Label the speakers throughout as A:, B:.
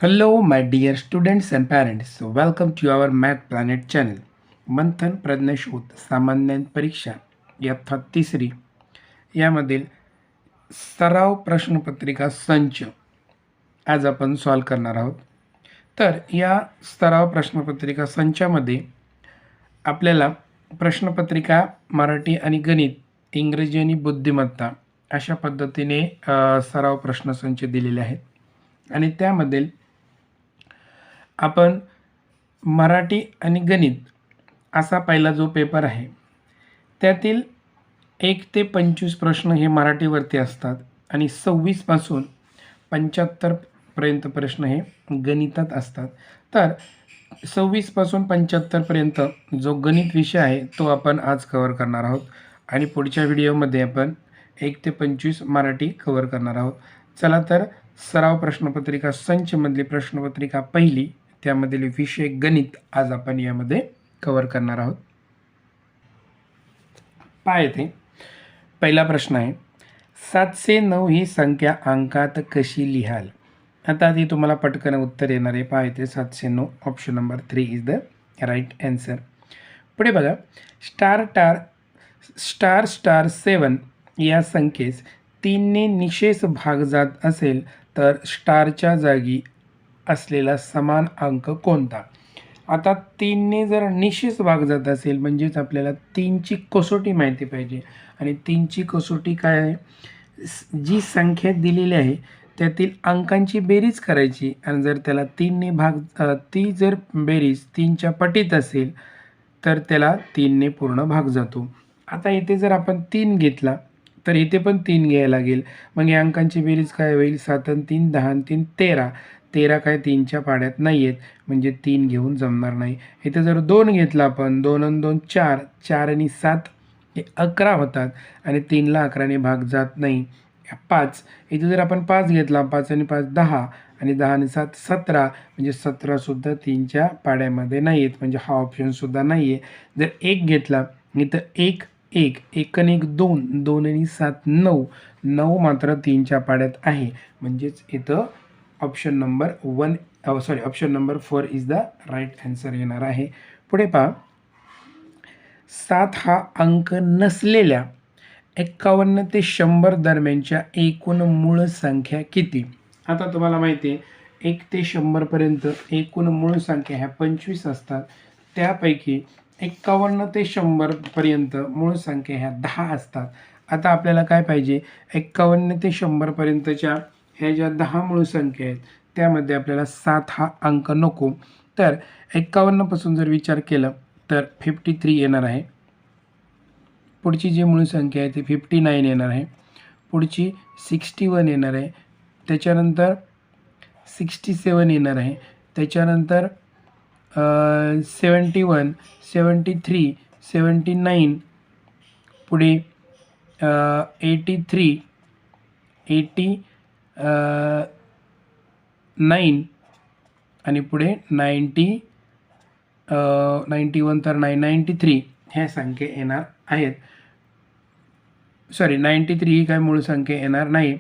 A: Hello, my dear students and parents. So, welcome to our Math Planet channel. मंथन प्रज्ञाशोध सामान्य परीक्षा इयत्ता तिसरी यामधील सराव प्रश्नपत्रिका संच आज आपण सॉल्व करणार आहोत. तर या सराव प्रश्नपत्रिका संचामध्ये आपल्याला प्रश्नपत्रिका मराठी आणि गणित, इंग्रजी आणि बुद्धिमत्ता अशा पद्धतीने सराव प्रश्नसंच दिलेले आहेत आणि त्यामधील आपण मराठी आणि गणित असा पहिला जो पेपर आहे त्यातील 1 ते 25 प्रश्न हे मराठीवरती असतात आणि 26 पासून 75 पर्यंत प्रश्न हे गणितात असतात. तर 26 पासून 75 पर्यंत जो गणित विषय आहे तो आपण आज कव्हर करणार आहोत आणि पुढच्या व्हिडिओमध्ये आपण 1 ते 25 मराठी कव्हर करणार आहोत. चला तर सराव प्रश्नपत्रिका संचमधली प्रश्नपत्रिका पहिली त्यामधील विषय गणित आज आपण यामध्ये कव्हर करणार आहोत. पहा येथे पहिला प्रश्न आहे 709 ही संख्या अंकात कशी लिहाल. आता ती तुम्हाला पटकन उत्तर येणार आहे. पहा येथे 709 option number 3 is the right answer. पुढे बघा स्टार 7 या संख्येस 3ने निशेष भाग जात असेल तर स्टारच्या जागी असलेला समान अंक कोणता. आता 3ने जर निशेष भाग जात असेल म्हणजेच आपल्याला 3ची कसोटी माहिती पाहिजे आणि 3ची कसोटी काय आहे, जी संख्या दिलेली आहे त्यातील अंकांची बेरीज करायची आणि जर त्याला 3ने ती जर बेरीज 3च्या पटीत असेल तर त्याला 3ने पूर्ण भाग जातो. आता इथे जर आपण 3 घेतला तर इथे पण 3 घ्यायला लागेल. मग या अंकांची बेरीज काय होईल 7 आणि 3 10 आणि 3 13. 13 काय 3च्या पाड्यात नाही आहेत म्हणजे 3 घेऊन जमणार नाही. इथे जर 2 घेतला आपण 2 आणि 2 4, 4 आणि 7 हे 11 होतात आणि 3ला 11ने भाग जात नाही. 5 इथे जर आपण 5 घेतला 5 आणि 5 10 आणि 10 आणि 7 17 म्हणजे 17सुद्धा 3च्या पाड्यामध्ये नाही आहेत म्हणजे हा ऑप्शनसुद्धा नाही आहे. जर 1 घेतला इथं 1 1 1 आणि 1 2 2 आणि 7 9 9 मात्र 3च्या पाड्यात आहे म्हणजेच इथं option number 4 is the right answer येणार आहे. पुढे पहा 7 हा अंक नसलेल्या 51 ते 100 दरम्यानच्या एकूण मूळ संख्या किती. आता तुम्हाला माहिती आहे 1 ते 100 पर्यंत एकूण मूळ संख्या ह्या 25 असतात. त्यापैकी 51 ते 100 पर्यंत मूळ संख्या ह्या 10 असतात. आता आपल्याला काय पाहिजे 51 ते 100 पर्यंतच्या ह्या ज्या 10 मूळ संख्या आहेत त्यामध्ये आपल्याला 7 हा अंक नको. तर 51 पासून जर विचार केला तर 53 येणार आहे. पुढची जी मूळ संख्या आहे ती 59 येणार आहे. पुढची 61 येणार आहे. त्याच्यानंतर 67 येणार आहे. त्याच्यानंतर 71 73 79 पुढे 83 9 आणि पुढे 91 तर नाही 93 ह्या संख्या येणार आहेत. 93 ही काय मूळ संख्या येणार नाही.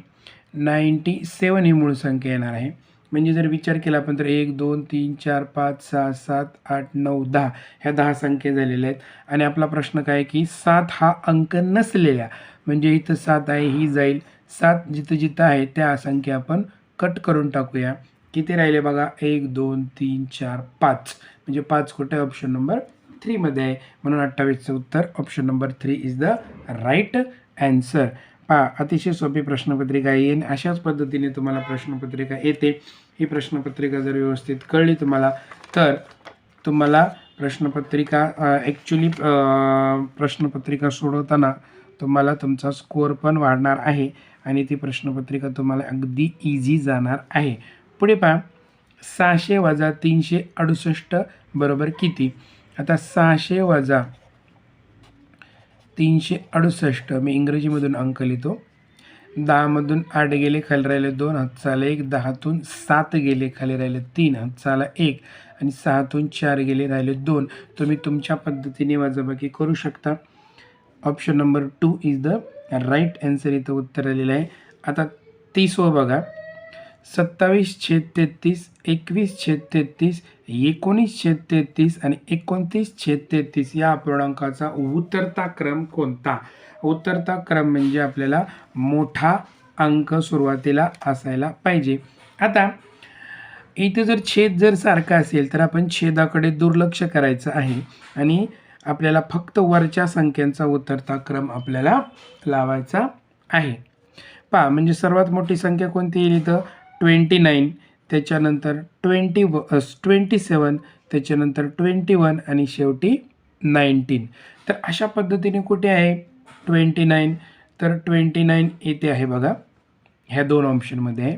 A: 97 ही मूळ संख्या येणार आहे. म्हणजे जर विचार केला आपण तर 1 2 3 4 5 6 7 8 9 10 ह्या 10 संख्या झालेल्या आहेत आणि आपला प्रश्न काय आहे की 7 हा अंक नसलेल्या म्हणजे इथं 7 आहे ही जाईल. 7 जिथं जिथं आहे त्या संख्या आपण कट करून टाकूया. किती राहिले बघा 1 2 3 4 5 म्हणजे 5 कुठे ऑप्शन नंबर 3 मध्ये आहे म्हणून 28चं उत्तर option number 3 is the right answer. पहा अतिशय सोपी प्रश्नपत्रिका येईल. अशाच पद्धतीने तुम्हाला प्रश्नपत्रिका येते. ही प्रश्नपत्रिका जर व्यवस्थित कळली तुम्हाला तर तुम्हाला प्रश्नपत्रिका ॲक्च्युली प्रश्नपत्रिका सोडवताना तुम्हाला तुमचा स्कोअर पण वाढणार आहे आणि ती प्रश्नपत्रिका तुम्हाला अगदी इझी जाणार आहे. पुढे पहा 600 वजा 368 बरोबर किती. आता 600 वजा 368 मी इंग्रजीमधून अंक लिहितो. 10मधून 8 गेले खाली राहिले 2 हातचाला 1 10तून 7 गेले खाली राहिले 3 हातचाला 1 आणि 6तून 4 गेले राहिले 2. तुम्ही तुमच्या पद्धतीने वजाबाकी करू शकता. Option number 2 is the right answer इथं उत्तर आलेलं आहे. आता 30 बघा 27/33, 21/33, 19/33 आणि 29/33 या अपूर्णांकाचा उतरता क्रम कोणता? उतरता क्रम म्हणजे आपल्याला मोठा अंक सुरुवातीला असायला पाहिजे. आता इथे जर छेद जर सारखा असेल तर आपण छेदाकडे दुर्लक्ष करायचं आहे आणि आपल्याला फक्त वरच्या संख्यांचा उतरता क्रम आपल्याला लावायचा आहे. पहा म्हणजे सर्वात मोठी संख्या कोणती येईल इथं 29, त्याच्यानंतर 27, त्याच्यानंतर 21 आणि शेवटी 19. तर अशा पद्धतीने कुठे आहे 29? तर 29 येथे आहे बघा, ह्या दोन ऑप्शनमध्ये आहे.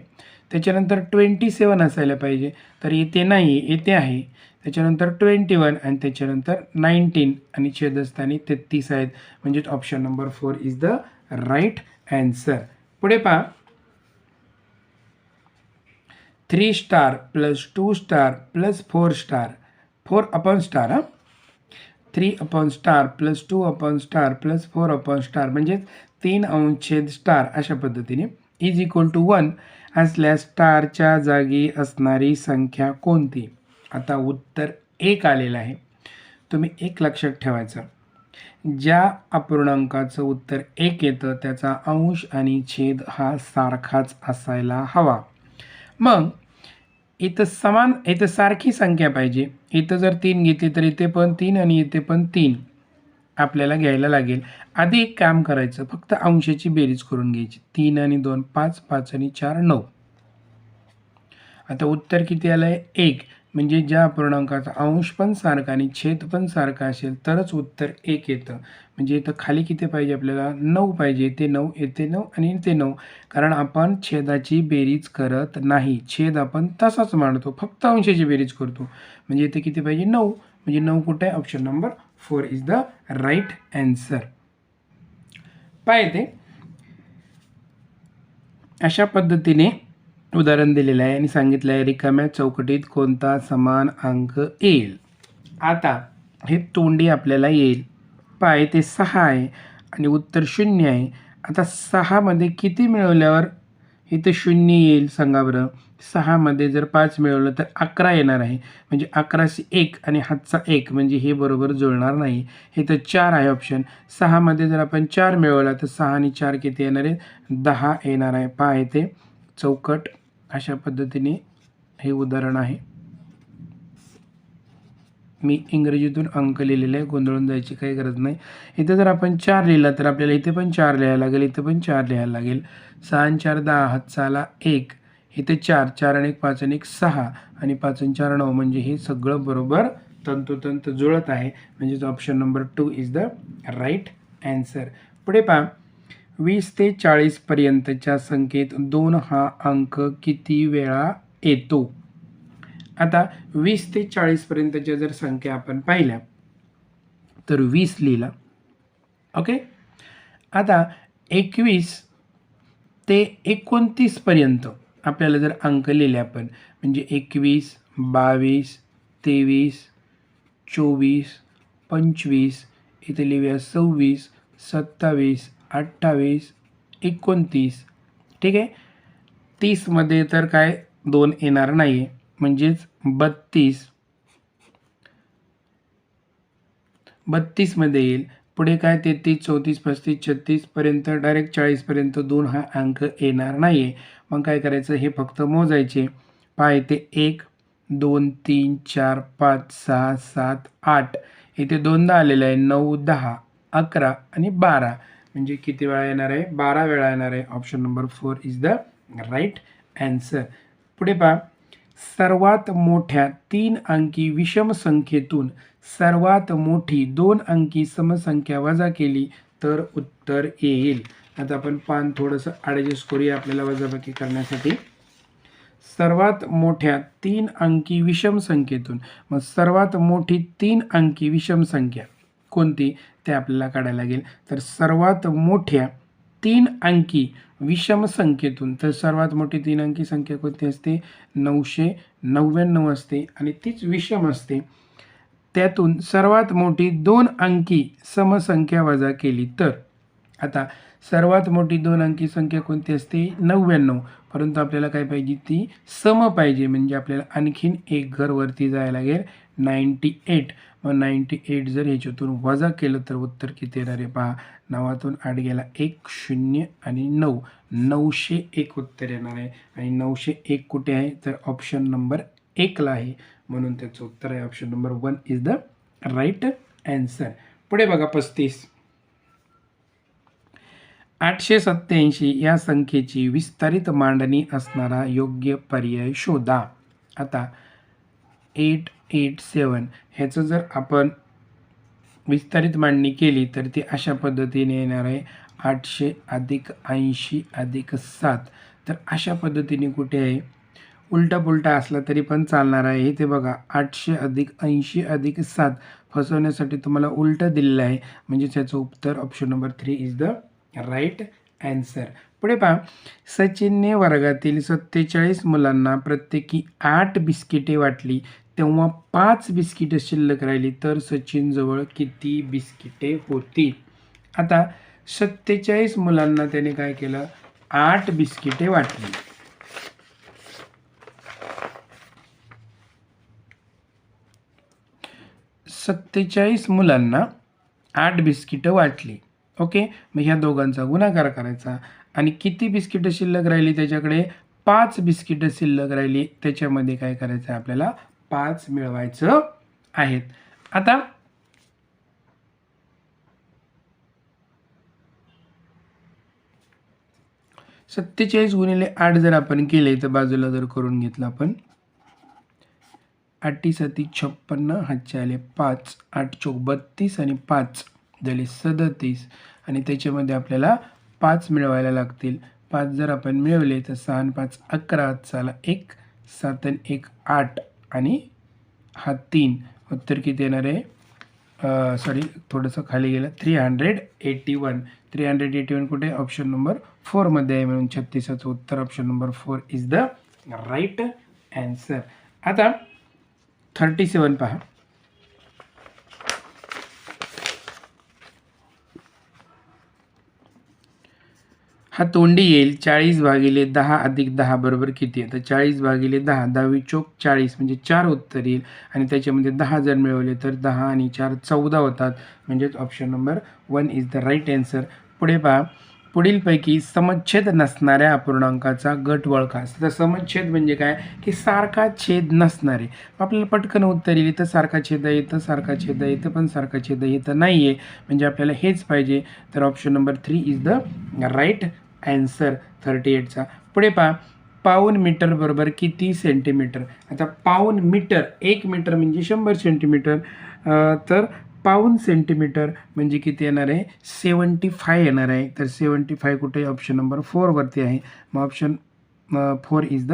A: त्याच्यानंतर 27 असायला पाहिजे, तर इथे नाही, येथे आहे. त्याच्यानंतर 21 आणि त्याच्यानंतर 19 आणि छेदस्थानी 33 आहेत. म्हणजेच option number 4 is the right answer. पुढे पहा, 3 star plus 2 star plus 4 star, 4 upon star, 3 upon star plus 2 upon star plus 4 upon star म्हणजे 3 अंशछेद स्टार अशा पद्धतीने इज इक्वल टू 1 असल्यास स्टारच्या जागी असणारी संख्या कोणती? आता उत्तर 1 आलेलं आहे. तुम्ही एक लक्षात ठेवायचं, ज्या अपूर्णांकाचं उत्तर 1 येतं त्याचा अंश आणि छेद हा सारखाच असायला हवा. मग इथं सारखी संख्या पाहिजे. इथं जर 3 घेतली तर इथे पण 3 आणि इथे पण 3 आपल्याला घ्यायला लागेल. आधी एक काम करायचं, फक्त अंशाची बेरीज करून घ्यायची. 3 आणि 2 5, 5 आणि 4 9. आता उत्तर किती आलं आहे 1. म्हणजे ज्या अपूर्णांकाचा अंश पण सारखा आणि छेद पण सारखा असेल तरच उत्तर 1 येतं. म्हणजे इथं खाली किती पाहिजे आपल्याला 9 पाहिजे. इथे 9, इथे 9 आणि इथे 9. कारण आपण छेदाची बेरीज करत नाही, छेद आपण तसाच मांडतो, फक्त अंशाची बेरीज करतो. म्हणजे इथे किती पाहिजे 9. म्हणजे 9 कुठे आहे? Option number 4 is the right answer. पाहिजे अशा पद्धतीने उदाहरण दिलेलं आहे आणि सांगितलं आहे रिकाम्या चौकटीत कोणता समान अंक येईल. आता हे तोंडी आपल्याला येईल. पाय ते 6 आहे आणि उत्तर 0 आहे. आता 6 मध्ये किती मिळवल्यावर इथं 0 येईल सांगा बरं? 6 मध्ये जर 5 मिळवलं तर 11 येणार आहे. म्हणजे 11शी 1 आणि हातचा 1 म्हणजे हे बरोबर जुळणार नाही. हे तर 4 आहे ऑप्शन. 6 मध्ये जर आपण 4 मिळवला तर 6 आणि 4 किती येणार आहे? 10 येणार आहे. पहा इथे चौकट अशा पद्धतीने हे उदाहरण आहे. मी इंग्रजीतून अंक लिहिलेले आहे, गोंधळून जायची काही गरज नाही. इथं जर आपण 4 लिहिला तर आपल्याला इथे पण 4 लिहायला लागेल, इथं पण 4 लिहायला लागेल. 6 आणि 4 10, हातचाला 1, इथे 4, 4 आणि 1 5 आणि 1 6 आणि 5 आणि 4 9 म्हणजे हे सगळं बरोबर तंतोतंत जुळत आहे. म्हणजेच option number 2 is the right answer. पुढे पहा, 20 ते 40 पर्यंतच्या संख्येत 2 हा अंक किती वेळा येतो? आता 20 ते 40 पर्यंतच्या जर संख्या आपण पाहिल्या तर 20 लिहिला. ओके. आता 21 ते 29 पर्यंत आपल्याला जर अंक लिहिले आपण म्हणजे 21, 22, 23, 24, 25, इथे लिहूया 26, 27, 28, 29. ठीक आहे. 30 मध्ये तर काय 2 येणार नाही, म्हणजेच 32 मध्ये येईल. पुढे काय 33, 34, 35, 36 पर्यंत डायरेक्ट 40 पर्यंत 2 हा अंक येणार नाही. मग काय करायचं, हे फक्त मोजायचे. पहा इथे 1, 2, 3, 4, 5, 6, 7, 8 इथे दोनदा आलेलं आहे. 9, 10, 11 आणि 12 म्हणजे किती वेळा येणार आहे? 12 वेळा येणार आहे. Option number 4 is the right answer. पुढे पहा, सर्वात मोठ्या 3 अंकी विषम संख्येतून सर्वात मोठी 2 अंकी समसंख्या वजा केली तर उत्तर येईल. आता आपण पान थोडंसं ॲडजस्ट करूया आपल्याला वजाबाकी करण्यासाठी. सर्वात मोठ्या 3 अंकी विषम संख्येतून, मग सर्वात मोठी 3 अंकी विषम संख्या कोणती ते आपल्याला काढायला लागेल. तर सर्वात मोठ्या 3 अंकी विषम संख्येतून, तर सर्वात मोठी 3 अंकी संख्या कोणती असते? 999 असते आणि तीच विषम असते. त्यातून सर्वात मोठी 2 अंकी समसंख्या वजा केली तर, आता सर्वात मोठी 2 अंकी संख्या कोणती असते? 99. परंतु आपल्याला काय पाहिजे? ती सम पाहिजे. म्हणजे आपल्याला आणखीन एक घर वरती जायला लागेल 98. मग 98 जर ह्याच्यातून वजा केलं तर उत्तर किती येणार आहे पहा. 9तून 8 गेला 1, 0 आणि 9. 901 उत्तर येणार आहे. आणि 901 कुठे आहे? तर ऑप्शन नंबर 1ला आहे. म्हणून त्याचं उत्तर आहे option number 1 is the right answer. पुढे बघा 35. 887 या संख्येची विस्तारित मांडणी असणारा योग्य पर्याय शोधा. आता 887 ह्याचं जर आपण विस्तारित मांडणी केली तर ती अशा पद्धतीने येणार आहे 800 अधिक 80 अधिक 7. तर अशा पद्धतीने कुठे आहे? उलटा पुलटा असला तरी पण चालणार आहे. ते बघा 800 अधिक 80 अधिक 7 फसवण्यासाठी तुम्हाला उलटं दिलेलं आहे. म्हणजे त्याचं उत्तर option number 3 is the right answer. पुढे पहा. सचिनने वर्गातील 47 मुलांना प्रत्येकी 8 बिस्किटे वाटली तेव्हा 5 बिस्किटे शिल्लक राहिली तर सचिनजवळ किती बिस्किटे होती? आता 47 मुलांना त्याने काय केलं? 8 बिस्किटे वाटली. 47 मुलांना 8 बिस्किटं वाटली. ओके. मग ह्या दोघांचा गुणाकार करायचा आणि किती बिस्किटं शिल्लक राहिली त्याच्याकडे? 5 बिस्किटं शिल्लक राहिली. त्याच्यामध्ये काय करायचं आहे आपल्याला? 5 मिळवायचं आहेत. आता 47 गुणिले 8 जर आपण केले तर बाजूला जर करून घेतलं आपण 8 7 56 हातचे आले 5, 8 चौक 32 आणि 5 झाले 37 आणि त्याच्यामध्ये आपल्याला 5 मिळवायला लागतील. 5 जर आपण मिळवले तर 6 आणि 5 11 हातचा 1, 7 आणि 1 8 आणि हा 3. उत्तर किती येणार आहे? सॉरी थोडंसं खाली गेलं 381. 381 कुठे? ऑप्शन नंबर 4 मध्ये आहे. म्हणून 36चं उत्तर option number 4 is the right answer. आता 37 पहा. हा तोंडी येईल 40 भागिले 10 अधिक 10 बरोबर किती आहे? तर 40 भागिले 10 10 चोक 40 म्हणजे 4 उत्तर येईल आणि त्याच्यामध्ये 10 जर मिळवले तर 10 आणि 4 14 होतात. म्हणजेच option number 1 is the right answer. पुढे पहा. पुढीलपैकी समच्छेद नसणाऱ्या अपूर्णांकाचा गट ओळखा. तर समच्छेद म्हणजे काय? की सारखा छेद नसणारे. आपल्याला पटकन उत्तर येईल. इथं सारखा छेद आहे, इथं सारखा छेद आहे, इथं पण सारखा छेद आहे, इथं नाही आहे. म्हणजे आपल्याला हेच पाहिजे. तर option number 3 is the right answer 38चा. पुढे पहा. पाऊण मीटर बरोबर किती सेंटीमीटर? आता पाऊण मीटर 1 मीटर म्हणजे 100 सेंटीमीटर. तर पाऊण सेंटीमीटर म्हणजे किती येणार आहे? 75 येणार आहे. तर 75 कुठे? ऑप्शन नंबर 4 वरती आहे. मग option 4 is the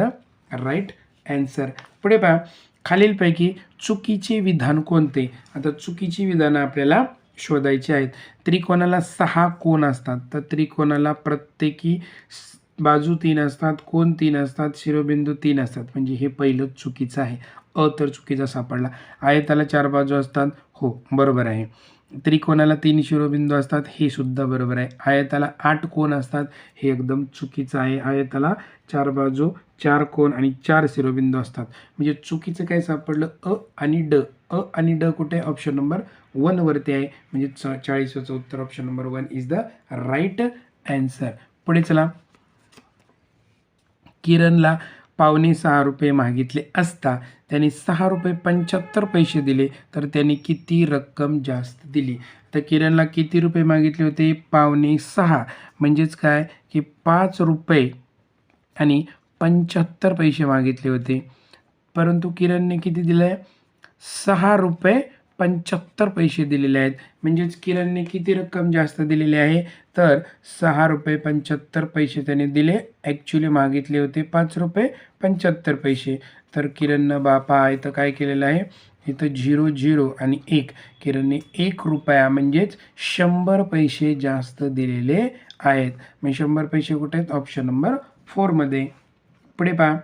A: right answer. पुढे पहा. खालीलपैकी चुकीचे विधान कोणते? आता चुकीची विधानं आपल्याला शोधायची आहेत. त्रिकोणाला 6 कोन असतात. तर त्रिकोणाला प्रत्येकी बाजू 3 असतात, कोन 3 असतात, शिरोबिंदू 3 असतात. म्हणजे हे पहिलं चुकीचं आहे. तर चुकीचा सापडला. आयताला 4 बाजू असतात. हो बरोबर आहे. त्रिकोणाला 3 शिरोबिंदू असतात. हे सुद्धा बरोबर आहे. आयताला 8 कोन असतात. हे एकदम चुकीचं आहे. आयताला 4 बाजू, 4 कोन आणि 4 शिरोबिंदू असतात. म्हणजे चुकीचं काय सापडलं? आणि ड. आणि ड कुठे? ऑप्शन नंबर 1 वरती आहे. म्हणजे 40चं उत्तर option number 1 is the right answer. पुढे चला. किरणला ₹6.25 मागितले असता त्यांनी ₹6.75 दिले तर त्यांनी किती रक्कम जास्त दिली? तर किरणला किती रुपये मागितले होते? ₹6.25 म्हणजेच काय की ₹5 आणि 75 मागितले होते. परंतु किरणने किती दिलं आहे? ₹6.75 दिलेले आहेत. म्हणजेच किरणने किती रक्कम जास्त दिलेली आहे? तर ₹6.75 त्याने दिले. ॲक्च्युली मागितले होते ₹5.75. तर किरणनं बापा इथं काय केलेलं आहे? इथं 0 0 आणि 1. किरणने ₹1 म्हणजेच 100 पैसे जास्त दिलेले आहेत. मग 100 पैसे कुठे आहेत? ऑप्शन नंबर 4 मध्ये. पुढे पहा.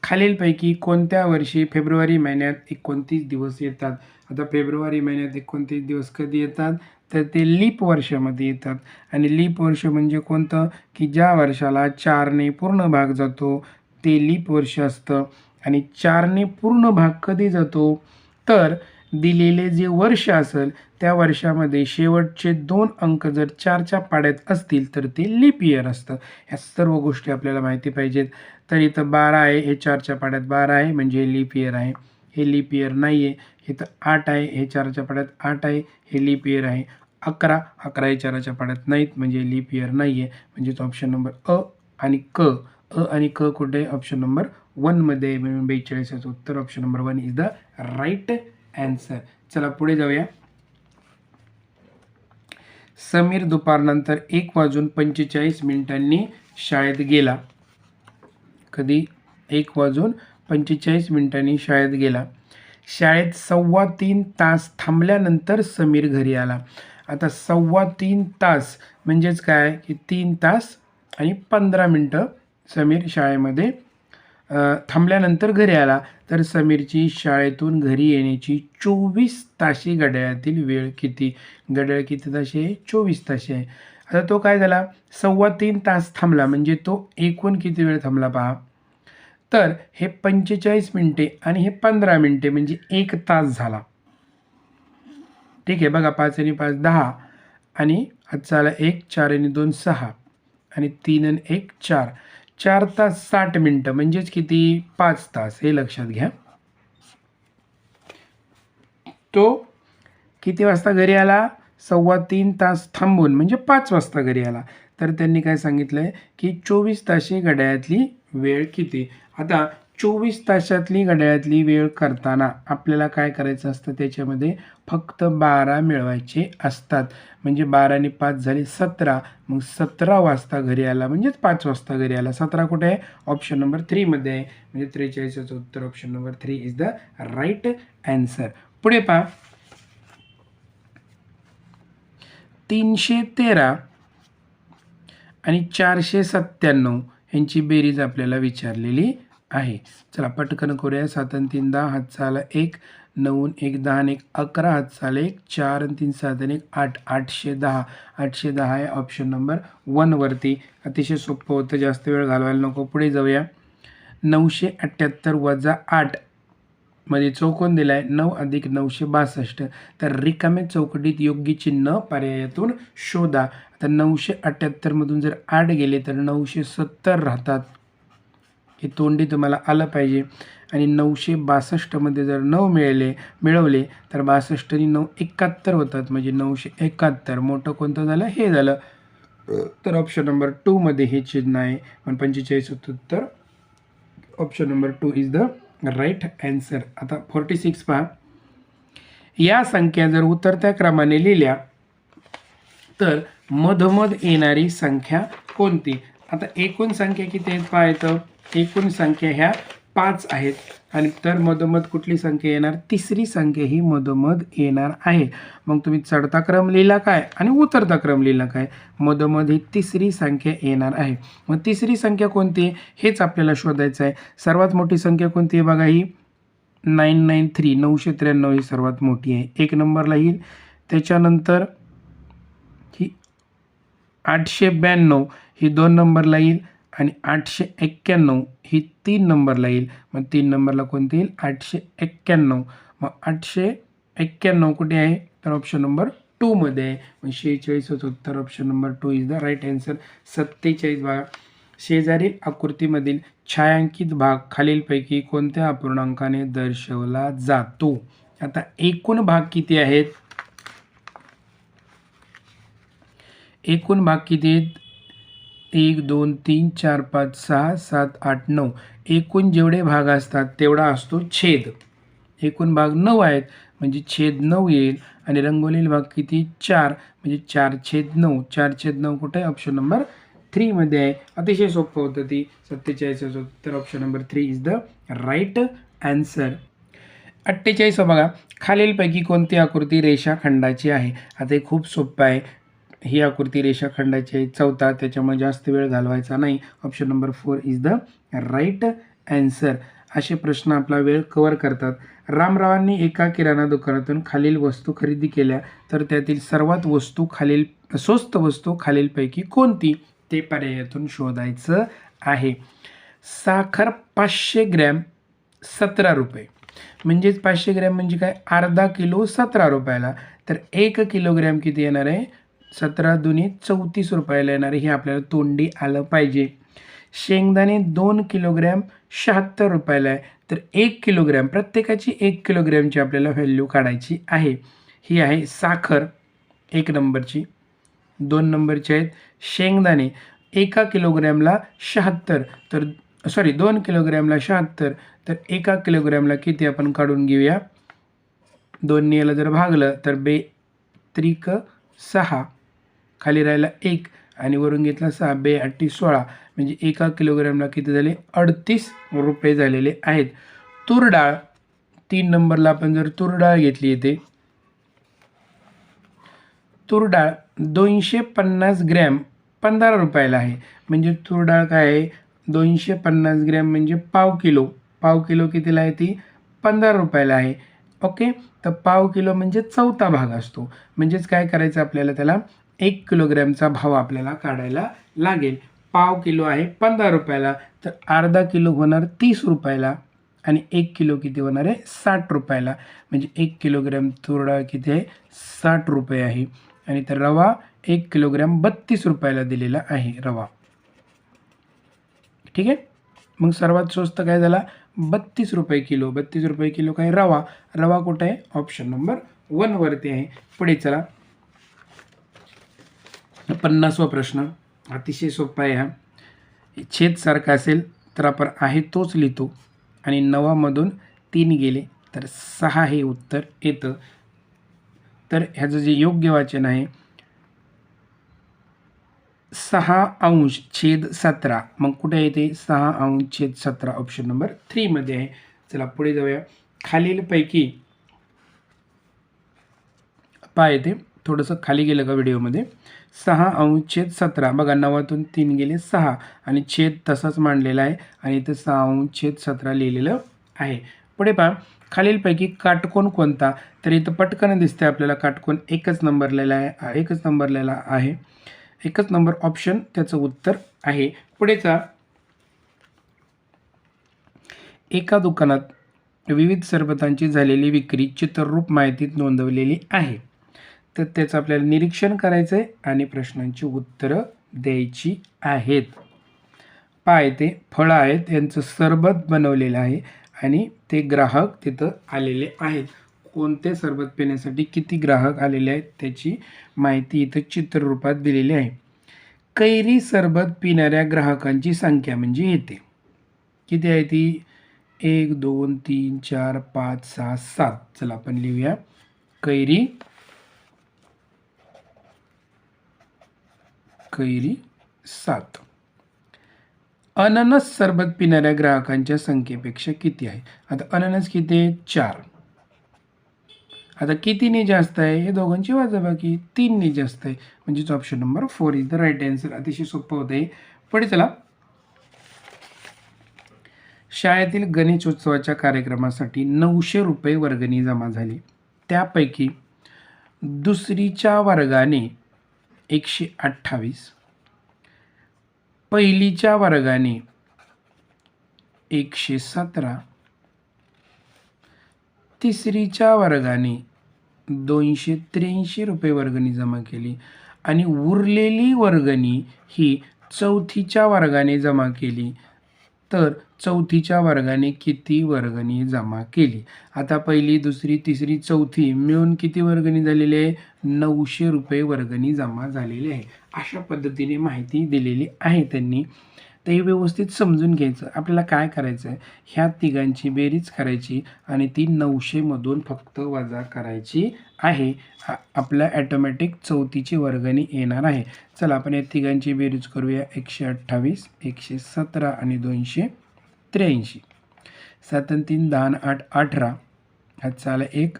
A: खालीलपैकी कोणत्या वर्षी फेब्रुवारी महिन्यात 29 दिवस येतात? आता फेब्रुवारी महिन्यात 29 दिवस कधी येतात? तर ते लीप वर्षामध्ये येतात. आणि लीप वर्ष म्हणजे कोणतं? की ज्या वर्षाला 4ने पूर्ण भाग जातो ते लीप वर्ष असतं. आणि 4ने पूर्ण भाग कधी जातो? तर दिलेले जे वर्ष असेल त्या वर्षामध्ये शेवटचे 2 अंक जर 4च्या पाड्यात असतील तर ते लीप इयर असतं. ह्या सर्व गोष्टी आपल्याला माहिती पाहिजेत. तर इथं 12 आहे, हे 4च्या पाड्यात 12 आहे म्हणजे हे लीप इयर आहे. हे लीप इयर नाही आहे. इथं 8 आहे, हे 4च्या पाड्यात 8 आहे, हे लीप इयर आहे. 11 हे 4च्या पाड्यात नाहीत म्हणजे लीप इयर नाही आहे. म्हणजे तो ऑप्शन नंबर अ आणि क. अ आणि क कुठे? ऑप्शन नंबर 1 मध्ये. म्हणून 42 याचं उत्तर option number 1 is the right answer. चला पुढे जाऊया. समीर दुपारनंतर 1:45 शाळेत गेला. कधी? 1:45 शाळेत गेला. शाळेत 3.25 तास थांबल्यानंतर समीर घरी आला. आता 3.25 तास म्हणजेच काय? की 3 तास आणि 15 मिनटं समीर शाळेमध्ये थांबल्यानंतर घरी आला. तर समीरची शाळेतून घरी येण्याची 24 ताशी घड्याळातील वेळ किती? घड्याळ किती ताशी आहे? 24 ताशी आहे. आता तो काय झाला? 3.25 तास थांबला म्हणजे तो एकूण किती वेळ थांबला पहा. तर हे 45 मिनिटे आणि हे 15 मिनिटे म्हणजे 1 तास झाला. ठीक आहे बघा, 5 आणि 5 10 आणि हातचा आला 1, 4 आणि 2 6 आणि 3 आणि 1 4. 4 तास 60 मिनिटं म्हणजेच किती? 5 तास. हे लक्षात घ्या. तो किती वाजता घरी आला? 3.25 तास थांबून म्हणजे 5 वाजता घरी आला. तर त्यांनी काय सांगितलंय की 24 ताशी घड्याळातली वेळ किती? आता 24 तासातली घड्याळातली वेळ करताना आपल्याला काय करायचं असतं? त्याच्यामध्ये फक्त 12 मिळवायचे असतात. म्हणजे 12 आणि 5 झाले 17. मग 17 वाजता घरी आला म्हणजेच 5 वाजता घरी आला. 17 कुठे आहे? ऑप्शन नंबर 3 मध्ये आहे. म्हणजे 43चं उत्तर option number 3 is the right answer. पुढे पहा. 313 आणि 497 यांची बेरीज आपल्याला विचारलेली आहे. चला पटकन करूया. 7 आणि 3 10, हातचा आला 1, 9 आणि 1 10 आणि 1 11, हातचा आला 1, 4 आणि 3 7 आणि 1 8. 810. 810 आहे ऑप्शन नंबर 1 वरती. अतिशय सोपं होतं, जास्त वेळ घालवायला नको. पुढे जाऊया. 978 वजा 8 मध्ये चौकोन दिला आहे 9 अधिक 962. तर रिकाम्या चौकटीत योग्य चिन्ह पर्यायातून शोधा. आता 978 मधून जर 8 गेले तर 970 राहतात. हे तोंडी तुम्हाला आलं पाहिजे. आणि 962 मध्ये जर 9 मिळवले तर 62 आणि 9 71 होतात म्हणजे 971. मोठं कोणतं झालं? हे झालं. तर ऑप्शन नंबर 2 मध्ये हे चिन्ह आहे. पण 45 उत्तर option number 2 is the right answer. आता 46 पहा. या संख्या जर उतरत्या क्रमाने लिहिल्या तर मधोमध येणारी संख्या कोणती? आता एकूण संख्या किती आहेत पाहायचं. एकूण संख्या ह्या 5 आहेत आणि तर मधोमध कुठली संख्या येणार? तिसरी संख्या ही मधोमध येणार आहे. मग तुम्ही चढता क्रम लिहिला काय आणि उतरता क्रम लिहिला काय? मधोमध ही तिसरी संख्या येणार आहे. मग तिसरी संख्या कोणती हेच आपल्याला शोधायचं आहे. सर्वात मोठी संख्या कोणती आहे बघा? ही 993 993 ही सर्वात मोठी आहे, 1 नंबरला येईल. त्याच्यानंतर ही 892 ही 2 नंबरला येईल आणि 891 ही 3 नंबरला येईल. मग 3 नंबरला कोणती येईल? 891. मग 891 कुठे आहे? तर ऑप्शन नंबर 2 मध्ये आहे. मग 46 उत्तर option number 2 is the right answer. 47 बघा. शेजारील आकृतीमधील छायांकित भाग खालीलपैकी कोणत्या अपूर्णांकाने दर्शवला जातो? आता एकूण भाग किती आहेत? एकूण भाग किती आहेत? 1 2 3 4 5 6 7 8 9. एकूण जेवढे भाग असतात तेवढा असतो छेद. एकूण भाग 9 आहेत म्हणजे छेद 9 येईल. आणि रंगवलेले भाग किती? 4 म्हणजे 4/9. 4/9 कुठे आहे? ऑप्शन नंबर 3 मध्ये आहे. अतिशय सोपं होतं ती. 47 उत्तर option number 3 is the right answer. 48 बघा. खालीलपैकी कोणती आकृती रेषाखंडाची आहे? आता हे खूप सोपं आहे. ही आकृती रेषाखंडाची आहे. चौथा, त्याच्यामुळे जास्त वेळ घालवायचा नाही. Option number 4 is the right answer. असे प्रश्न आपला वेळ कव्हर करतात. रामरावांनी एका किराणा दुकानातून खालील वस्तू खरेदी केल्या तर त्यातील सर्वात स्वस्त वस्तू खालीलपैकी कोणती, ते पर्यायातून शोधायचं आहे. साखर 500 ग्रॅम 17 रुपये, म्हणजेच 500 ग्रॅम म्हणजे काय, अर्धा किलो 17 रुपयाला. तर 1 किलोग्रॅम किती येणार आहे, 17 दुनी 34 रुपयाला येणार आहे. हे आपल्याला तोंडी आलं पाहिजे. शेंगदाणे 2 किलोग्रॅम 76 रुपयाला आहे. तर 1 किलोग्रॅम, प्रत्येकाची 1 किलोग्रॅमची आपल्याला व्हॅल्यू काढायची आहे. ही आहे साखर 1 नंबरची. 2 नंबरचे आहेत शेंगदाणे, 1 किलोग्रॅमला 76, तर 2 किलोग्रॅमला 76, तर 1 किलोग्रॅमला किती आपण काढून घेऊया, 2 याला जर भागलं तर 2 त्रिक 6, खाली राहिला 1 आणि वरून घेतला 6, 2 8 16, म्हणजे 1 किलोग्रॅमला किती झाले, 38 रुपये झालेले आहेत. तूर डाळ 3 नंबरला आपण जर तूर डाळ घेतली येते, तूर डाळ 250 ग्रॅम 15 रुपयाला आहे. म्हणजे तूर डाळ काय आहे, 250 ग्रॅम म्हणजे पाव किलो कितीला आहे ती, 15 रुपयाला आहे. ओके, तर पाव किलो म्हणजे चौथा भाग असतो. म्हणजेच काय करायचं आपल्याला, त्याला 1 किलोग्रॅमचा भाव आपल्याला काढायला लागेल. पाव किलो आहे 15 रुपयाला, तर अर्धा किलो होणार 30 रुपयाला आणि 1 किलो किती होणार आहे, 60 रुपयाला. म्हणजे 1 किलोग्रॅम तूर डाळ किती आहे, 60 रुपये आहे. आणि तर रवा 1 किलोग्रॅम 32 रुपयाला दिलेला आहे रवा. ठीक आहे, मग सर्वात स्वस्त काय झाला, 32 रुपये किलो. 32 रुपये किलो काय, रवा कुठं आहे, ऑप्शन नंबर 1 वरती आहे. पुढे चला, 50वा प्रश्न अतिशय सोपा आहे हा. छेद सारखा असेल तर आपण आहे तोच लिहितो आणि 9मधून 3 गेले तर 6 हे उत्तर येतं. तर ह्याचं जे योग्य वाचन आहे 6/17. मग कुठे येते, 6/17 ऑप्शन नंबर 3 मध्ये आहे. चला पुढे जाऊया. खालीलपैकी पहा येते, थोडंसं खाली गेलं का व्हिडिओमध्ये, 6/17 बघा, 9तून 3 गेले 6 आणि छेद तसाच मांडलेला आहे आणि इथं 6/17 लिहिलेलं आहे. पुढे पहा, खालीलपैकी काटकोन कोणता, तर इथं पटकन दिसते आपल्याला काटकोन एकच नंबरला आहे. एकच नंबर ऑप्शन त्याचं उत्तर आहे. पुढेचा, एका दुकानात विविध सरबतांची झालेली विक्री चित्ररूप माहितीत नोंदवलेली आहे. तर त्याचं आपल्याला निरीक्षण करायचं आहे आणि प्रश्नांची उत्तरं द्यायची आहेत. पाय ते फळं आहेत, यांचं सरबत बनवलेलं आहे आणि ते ग्राहक तिथं आलेले आहेत. कोणते सरबत पिण्यासाठी किती ग्राहक आलेले आहेत त्याची माहिती इथं चित्ररूपात दिलेली आहे. कैरी सरबत पिणाऱ्या ग्राहकांची संख्या म्हणजे येते किती आहे ती, 1 2 3 4 5 6 7. चला आपण लिहूया, कैरी 7. अननस सरबत पिणाऱ्या ग्राहकांच्या संख्येपेक्षा किती आहे. आता अननस किती आहे, 4. आता कितीने जास्त आहे, हे दोघांची वजाबाकी, 3ने जास्त आहे. म्हणजेच option number 4 is the right answer. अतिशय सोपं होतं आहे. पुढे चला, शाळेतील गणेशोत्सवाच्या कार्यक्रमासाठी 900 रुपये वर्गणी जमा झाली. त्यापैकी दुसरीच्या वर्गाने 128, पहिलीच्या वर्गाने 117, तिसरीच्या वर्गाने 283 रुपये वर्गणी जमा केली आणि उरलेली वर्गणी ही चौथीच्या वर्गाने जमा केली. तर चौथीच्या वर्गाने किती वर्गणी जमा केली. आता पहिली, दुसरी, तिसरी, चौथी मिळून किती वर्गणी झालेली आहे, 900 रुपये वर्गणी जमा झालेली आहे. अशा पद्धतीने माहिती दिलेली आहे त्यांनी. तर हे व्यवस्थित समजून घ्यायचं. आपल्याला काय करायचं आहे, ह्या तिघांची बेरीज करायची आणि ती 900मधून फक्त वजा करायची आहे. आपल्या ॲटोमॅटिक चौथीची वर्गणी येणार आहे. चला आपण या तिघांची बेरीज करूया. 128, 117 आणि 283. 7 आणि 3 10 आणि 8 18, हातचा आला 1.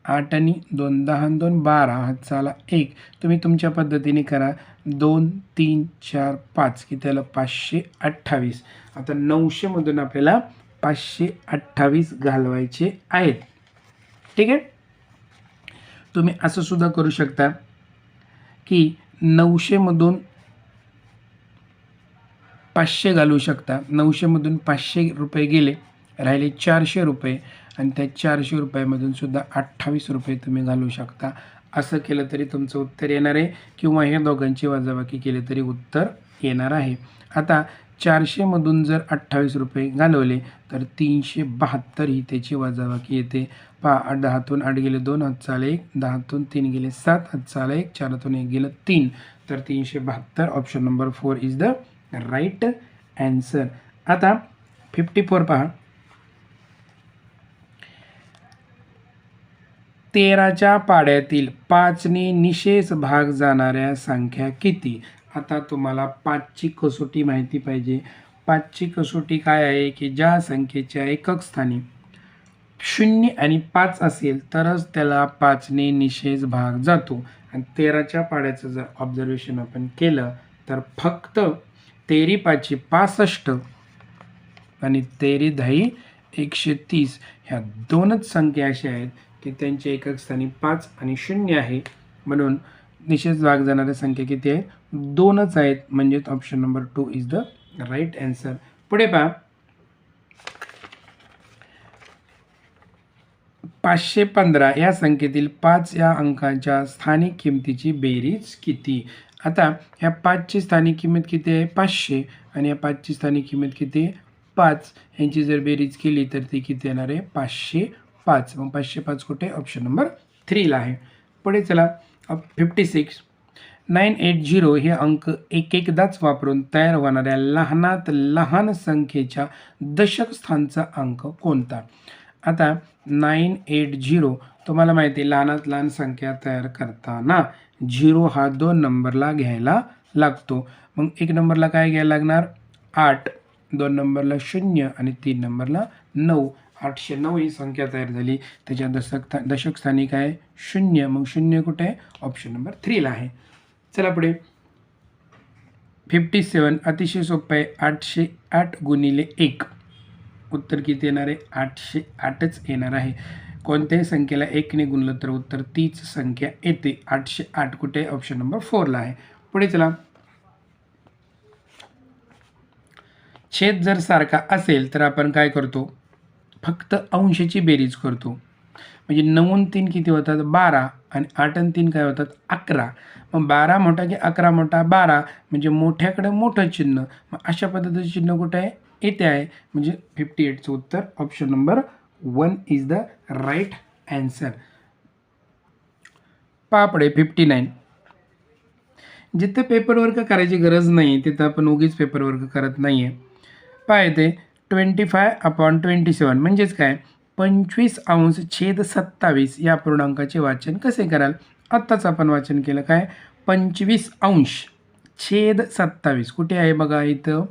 A: 8 आणि 2 10 आणि 2 12, हातचा आला 1. तुम्ही तुमच्या पद्धतीने करा. 2 3 4 5 किती आलं, 528. आता 900मधून आपल्याला 528 घालवायचे आहेत. ठीक आहे. तुम्ही असं सुद्धा करू शकता की 900 मधून 500 घालू शकता. 900 मधून 500 रुपये गेले, राहिले 400 रुपये आणि त्या 400 रुपयामधून सुद्धा 28 रुपये तुम्ही घालू शकता. असं केलं तरी तुमचं उत्तर येणार आहे किंवा हे दोघांची वजाबाकी केली तरी उत्तर येणार आहे. आता 400 मधून जर 28 रुपये घालवले तर 372 ही त्याची वजाबाकी येते. पहा, 10तून 8 गेले 2, हातचा आला 1, 10तून 3 गेले 7, हातचा आला 1, 4तून 1 गेलं 3, तर 372 option number 4 is the right answer. आता 54 पहा. 13च्या पाड्यातील 5ने निशेष भाग जाणाऱ्या संख्या किती? आता तुम्हाला 5ची कसोटी माहिती पाहिजे. 5ची कसोटी काय आहे की ज्या संख्येच्या एकक स्थानी 0 आणि 5 असेल तरच त्याला 5ने निशेष भाग जातो. आणि 13च्या पाड्याचं जर ऑब्झर्वेशन आपण केलं तर फक्त 13 5 65 आणि 13 10 130 ह्या दोनच संख्या अशा आहेत की त्यांच्या एकक स्थानी 5 आणि 0 आहे. म्हणून निशेष भाग जाणाऱ्या संख्या किती आहेत? 2च आहेत. म्हणजेच option number 2 is the right answer. पुढे पहा. 515 या संख्येतील 5 या अंकाच्या स्थानिक किमतीची बेरीज किती? आता ह्या 5ची स्थानिक किंमत किती आहे? 500 आणि या 5ची स्थानिक किंमत किती आहे? 5. यांची जर बेरीज केली तर ती किती येणार आहे? 505. मग 505 कुठे? ऑप्शन नंबर 3ला आहे. पुढे चला. 56. 980 हे अंक एकदाच वापरून तयार होणाऱ्या लहानात लहान संख्येच्या दशक स्थानचा अंक कोणता? आता 980 तुम्हाला माहिती आहे लहानात लहान संख्या तयार करताना 0 हा 2 नंबरला घ्यायला लागतो. मग 1 नंबरला काय घ्यायला लागणार? 8, 2 नंबरला 0 आणि 3 नंबरला 9. 809 ही संख्या तयार झाली. त्याच्या दशक स्थानी काय? 0. मग 0 कुठे आहे? ऑप्शन नंबर 3ला आहे. चला पुढे. 57 अतिशय सोपं आहे. 808 गुणिले 1 उत्तर किती येणार आहे? 808च येणार आहे. कोणत्याही संख्येला 1 ने गुणलं तर उत्तर तीच संख्या येते. 808 कुठे? ऑप्शन नंबर 4ला आहे. पुढे चला. छेद जर सारखा असेल तर आपण काय करतो? फक्त अंशाची बेरीज करतो. म्हणजे 9 आणि 3 किती होतात? 12 आणि 8 आणि 3 काय होतात? 11. मग 12 मोठा की 11 मोठा? 12. म्हणजे मोठ्याकडे मोठं चिन्ह. मग अशा पद्धतीचं चिन्ह कुठे आहे? येथे आहे. म्हणजे 58चं उत्तर option number 1 is the right answer. पहा पुढे 59. जिथे पेपर वर्क करायची गरज नाही तिथं आपण उगीच पेपर वर्क करत नाही आहे. पहा येते 25/27 म्हणजेच काय? 25/27 या पूर्णांकाचे वाचन कसे कराल? आत्ताच आपण वाचन केलं. काय? 25/27 कुठे आहे बघा इथं?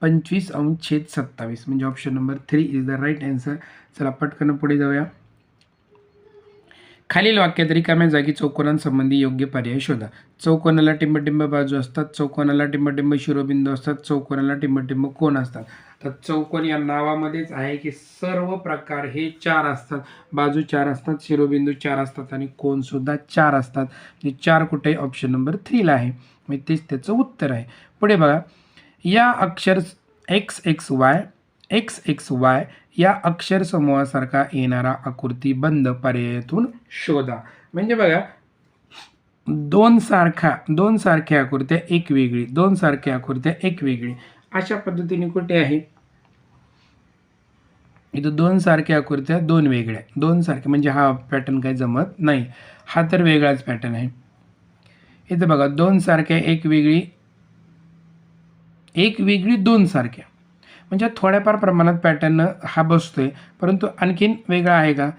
A: 25/27 म्हणजे option number 3 is the right answer. चला पटकन पुढे जाऊया. खालील वाक्यात रिकाम्या जागी चौकोनांसंबंधी योग्य पर्याय शोधा. चौकोनाला टिंबटिंब बाजू असतात, चौकोनाला टिंबटिंब शिरोबिंदू असतात, चौकोनाला टिंबटिंब कोन असतात. तर चौकोन या नावामध्येच आहे की सर्व प्रकार हे 4 असतात. बाजू 4 असतात, शिरोबिंदू 4 असतात आणि कोनसुद्धा 4 असतात. म्हणजे 4 कुठे? ऑप्शन नंबर 3ला आहे. म्हणजे तेच त्याचं उत्तर आहे. पुढे बघा. या अक्षर XXY या अक्षर समूहासारखा येणारा आकृतिबंध पर्यायातून शोधा. म्हणजे बघा दोन सारख्या आकृत्या एक वेगळी, 2 सारख्या आकृत्या एक वेगळी अशा पद्धतीने कुठे आहे? इथं 2 सारख्या आकृत्या 2 वेगळ्या, 2 सारख्या म्हणजे हा पॅटर्न काही जमत नाही. हा तर वेगळाच पॅटर्न आहे. इथं बघा 2 सारख्या एक वेगळी 2 सारख्या म्हणजे थोड्याफार प्रमाणात पॅटर्न हा बसतोय. परंतु आणखीन वेगळा आहे का?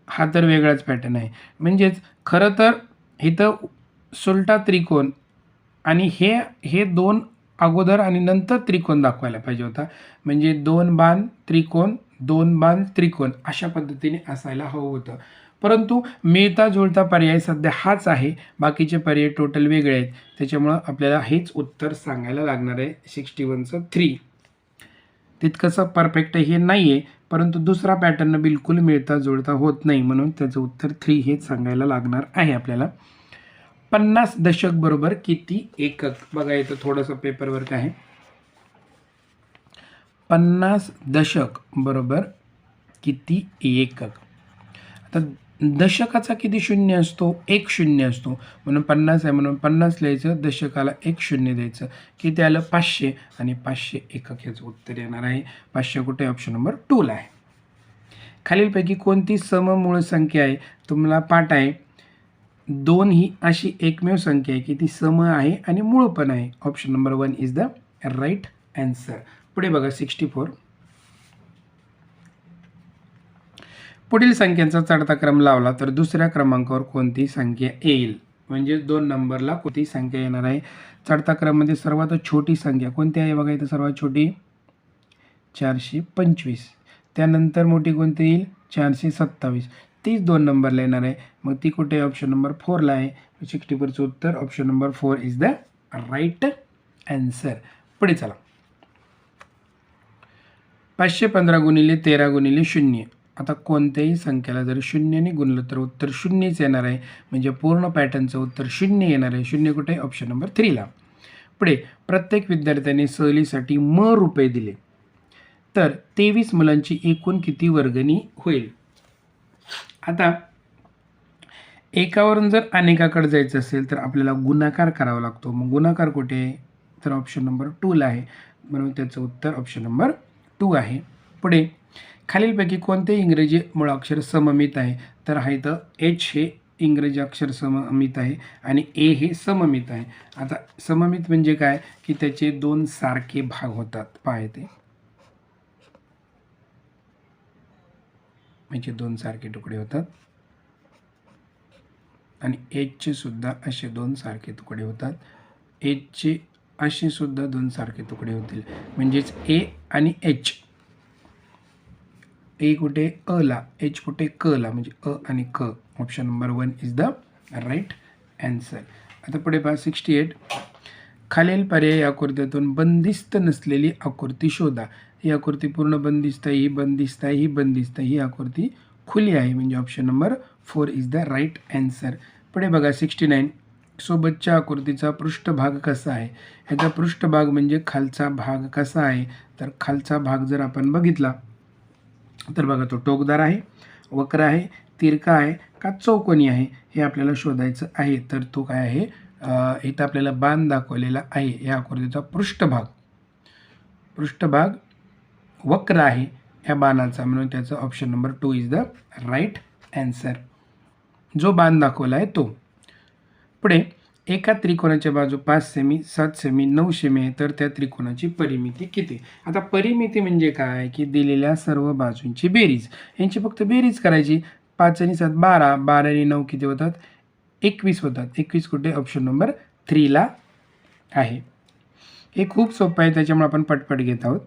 A: हा तर वेगळाच पॅटर्न आहे. म्हणजेच खरं तर इथं सुलटा त्रिकोण आणि हे 2 अगोदर आणि नंतर त्रिकोण दाखवायला पाहिजे होता. म्हणजे 2 बाण त्रिकोण, 2 बाण त्रिकोण अशा पद्धतीने असायला हवं होतं. परंतु मिळता जुळता पर्याय सध्या हाच आहे. बाकीचे पर्याय टोटल वेगळे आहेत. त्याच्यामुळं आपल्याला हेच उत्तर सांगायला लागणार आहे. 61चं 3 तितकंसं परफेक्ट हे नाही आहे, परंतु दुसरा पॅटर्न बिलकुल मिळता जुळता होत नाही, म्हणून त्याचं उत्तर 3 हेच सांगायला लागणार आहे आपल्याला. 50 दशक बरोबर किती एकक? बघा इथं थोडंसं पेपरवर्क आहे. 50 दशक बरोबर किती एकक? आता दशकाचा किती शून्य असतो? एक शून्य असतो, म्हणून 50 आहे म्हणून 50 लिहायचं, दशकाला एक शून्य द्यायचं. किती आलं? 500, आणि 500 एकक याचं उत्तर येणार आहे. 500 कुठे? ऑप्शन नंबर 2ला आहे. खालीलपैकी कोणती सममूळ संख्या आहे? तुम्हाला पाठ आहे, 2 ही अशी एकमेव संख्या आहे की ती सम आहे आणि मूळ पण आहे. Option number 1 is the right answer. पुढे बघा 64. पुढील संख्यांचा चढता क्रम लावला तर दुसऱ्या क्रमांकावर कोणती संख्या येईल? म्हणजे 2 नंबरला कोणती संख्या येणार आहे? चढता क्रममध्ये सर्वात छोटी संख्या कोणती आहे? बघा इथं सर्वात छोटी 425. त्यानंतर मोठी कोणती येईल? 427. तीच 2 नंबरला येणार आहे. मग ती कुठे? ऑप्शन नंबर 4ला आहे. 64चं उत्तर option number 4 is the right answer. पुढे चला. 515 गुणिले 13 गुणिले 0. आता कोणत्याही संख्याला जर 0ने गुणलं तर उत्तर 0च येणार आहे, म्हणजे पूर्ण पॅटर्नचं उत्तर 0 येणार आहे. 0 कुठे? ऑप्शन नंबर 3ला. पुढे प्रत्येक विद्यार्थ्याने सहलीसाठी रुपये दिले तर 23 मुलांची एकूण किती वर्गणी होईल? आता एकावरून जर अनेकाकडे जायचं असेल तर आपल्याला गुणाकार करावा लागतो. मग गुणाकार कुठे आहे? तर ऑप्शन नंबर 2ला आहे, म्हणून त्याचं उत्तर ऑप्शन नंबर 2 आहे. पुढे खालीलपैकी कोणते इंग्रजी मुळाक्षर सममित आहे? तर आहे तर एच हे इंग्रजी अक्षर सममित आहे आणि ए हे सममित आहे. आता सममित म्हणजे काय की त्याचे 2 सारखे भाग होतात. पहा ते म्हणजे 2 सारखे तुकडे होतात आणि एचचे सुद्धा असे 2 सारखे तुकडे होतात. एचचे असे सुद्धा 2 सारखे तुकडे होतील, म्हणजेच ए आणि एच. ए कुठे? अला, एच कुठे? कला, म्हणजे अ आणि क. Option number 1 is the right answer. आता पुढे पहा 68. खालील पर्यायी आकृत्यातून बंदिस्त नसलेली आकृती शोधा. ही आकृती पूर्ण बंदिस्त आहे, ही बंदिस्त आहे, ही बंदिस्त आहे, ही आकृती खुली आहे, म्हणजे option number 4 is the right answer. पुढे बघा 69. सोबतच्या आकृतीचा पृष्ठभाग कसा आहे? ह्याचा पृष्ठभाग म्हणजे खालचा भाग कसा आहे? तर खालचा भाग जर आपण बघितला तर बघा तो टोकदार आहे, वक्र आहे, तिरका आहे का चौकोनी आहे, हे आपल्याला शोधायचं आहे. तर तो काय आहे? इथं आपल्याला बाण दाखवलेला आहे. या आकृतीचा पृष्ठभाग वक्र आहे या बाणाचा, म्हणून त्याचं option number 2 is the right answer. जो बाण दाखवला आहे तो. पुढे एका त्रिकोणाच्या बाजू 5 सेमी, 7 सेमी, 9 सेमी आहे, तर त्या त्रिकोणाची परिमिती किती? आता परिमिती म्हणजे काय की दिलेल्या सर्व बाजूंची बेरीज, यांची फक्त बेरीज करायची. 5 आणि 7 12, 12 आणि 9 किती होतात? 21 होतात. 21 कुठे? ऑप्शन नंबर 3ला आहे. हे खूप सोपं आहे, त्याच्यामुळे आपण पटपट घेत आहोत.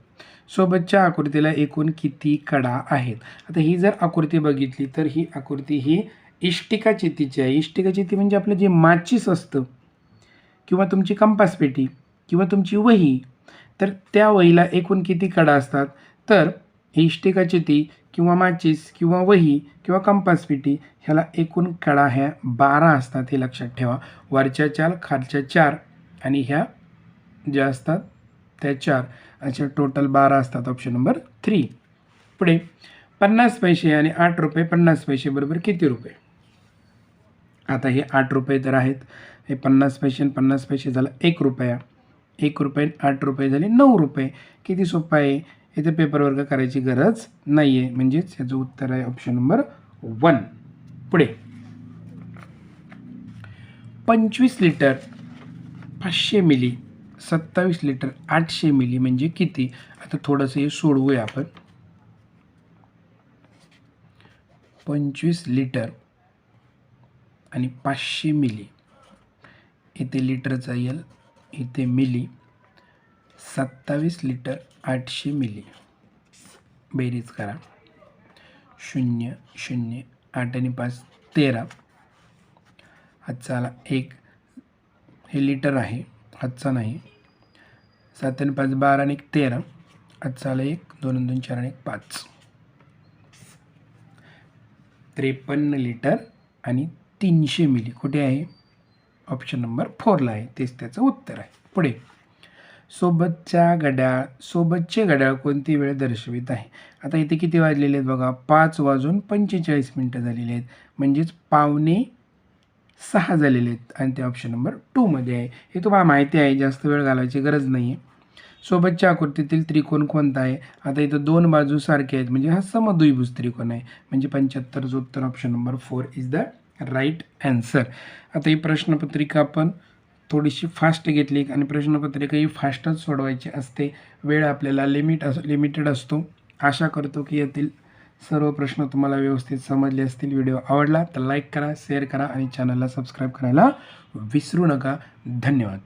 A: सोबतच्या आकृतीला एकूण किती कडा आहेत? आता ही जर आकृती बघितली तर ही आकृती ही इष्टिकाचितीची आहे. इष्टिकाचिती म्हणजे आपलं जे माचीस असतं किंवा तुमची कंपास पेटी किंवा तुमची वही, तर त्या वहीला एकूण किती कडा असतात? तर इष्टिकाचिती किंवा माचीस किंवा वही किंवा कंपास पेटी ह्याला एकूण कडा ह्या 12 असतात, हे लक्षात ठेवा. वरच्या 4, खालच्या 4 आणि ह्या ज्या असतात त्या 4, अशा टोटल 12 असतात. Option number 3. पुढे 50 पैसे आणि 8 रुपये 50 पैसे बरोबर किती रुपये? आता हे 8 रुपये तर आहेत, हे 50 पैसे आणि 50 पैसे झालं 1 रुपया. 1 रुपये 8 रुपये झाले 9 रुपये. किती सोपं आहे, इथे पेपर वर्ग करायची गरज नाही आहे, म्हणजेच ह्याचं उत्तर आहे ऑप्शन नंबर 1. पुढे 25 लिटर 500 मिली, 27 लिटर 800 मिली म्हणजे किती? आता थोडंसं हे सोडवूया आपण. 25 लिटर आणि 500 मिली, इथे लिटरचा येईल, इथे मिली. 27 लिटर 800 मिली, बेरीज करा. 0 0 8 आणि 5 13, हातचा आला 1, हे लिटर आहे, हातचा नाही. 7 आणि 5 12 आणि 1 13, आजचा आला 1, 2 2 4 आणि 5. 53 लिटर आणि 300 मिली कुठे आहे? ऑप्शन नंबर 4ला आहे. तेच त्याचं उत्तर आहे. पुढे सोबतचे घड्याळ कोणती वेळ दर्शवित आहे? आता इथे किती वाजलेले आहेत बघा, 5:45 झालेले आहेत. म्हणजेच 5:45 झालेले आहेत आणि ते ऑप्शन नंबर 2मध्ये आहे. हे तुम्हाला माहिती आहे, जास्त वेळ घालवायची गरज नाही आहे. सोबतच्या आकृतीतील त्रिकोण कोणता आहे? आता इथं 2 बाजू सारख्या आहेत, म्हणजे हा समद्विभुज त्रिकोण आहे. म्हणजे 75चं उत्तर option number 4 is the right answer. आता ही प्रश्नपत्रिका आपण थोडीशी फास्ट घेतली आणि प्रश्नपत्रिका ही फास्टच सोडवायची असते. वेळ आपल्याला लिमिटेड असतो. आशा करतो की यातील सर्व प्रश्न तुम्हाला व्यवस्थित समजले असतील. व्हिडिओ आवडला तर लाईक करा, शेअर करा आणि चॅनलला सबस्क्राईब करायला विसरू नका. धन्यवाद.